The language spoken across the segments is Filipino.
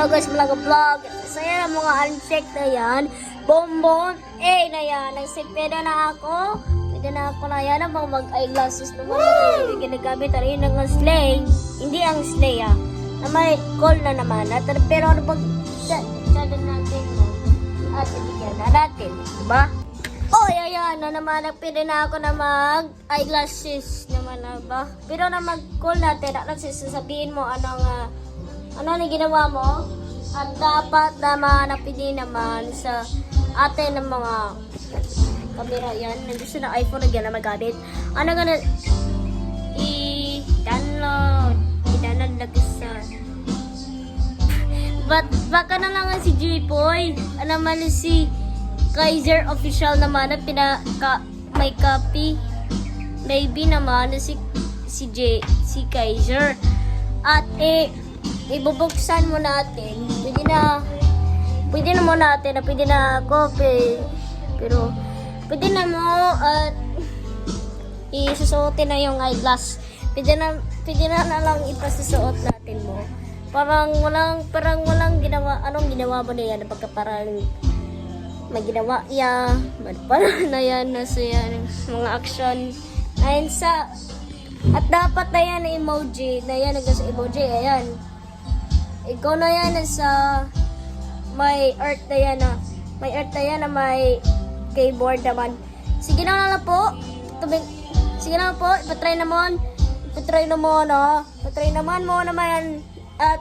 Hello guys, Malaga Vlog. So yan ang mga uncheck na yan. Bonbon, na yan. Nagsipeda na ako. Pwede na ako na yan. Ang mag-eyeglasses naman. Kasi ginagamit rin ng sleigh. Hindi ang sleigh na may call na naman. Pero ano pag tsadan natin mo? At ibigyan na natin. Diba? Ayan na naman. Nagpili na ako na mag-eyeglasses naman na ba? Pero na mag-call natin. At sasabihin mo anong ano na ginawa mo? At dapat naman napili naman sa atin ng mga camera yan. Nandito na iPhone na na magamit. Ano nga na i-download lang sa baka na lang si J-Boy. Ano naman si Kaiser official naman na may copy. Maybe naman si Kaiser. At ibubuksan mo natin. Pwede na mo natin na pwede na copy. Pero pwede na mo at isusuotin na yung eyeglass. Pwede na lang ipasusuot natin mo. Parang walang ginawa. Anong ginawa mo na yan? Pagka parang may ginawa ya. Parang na yan. Nasa yan. Mga action. Ayan sa. At dapat na yan na emoji. Na yan. Nagkasa emoji. Ayan. Ikaw na yan sa may art na yan na. May art na yan na may keyboard naman. Sige na lang po. Sige na po. Ipatry naman. Ipatry naman mo naman. At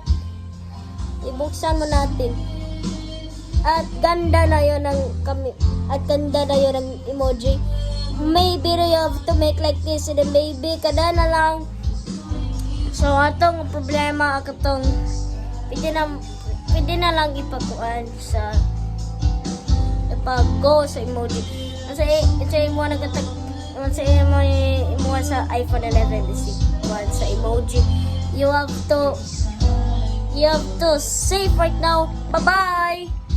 ibuksan mo natin. At ganda na yun ng emoji. Maybe you have to make like this. And then maybe kada na lang. So atong problema akatong pwede na lang ipakuan sa ipag-go sa emoji. Kasi mo sa iPhone 11 sa emoji. You have to save right now. Bye-bye!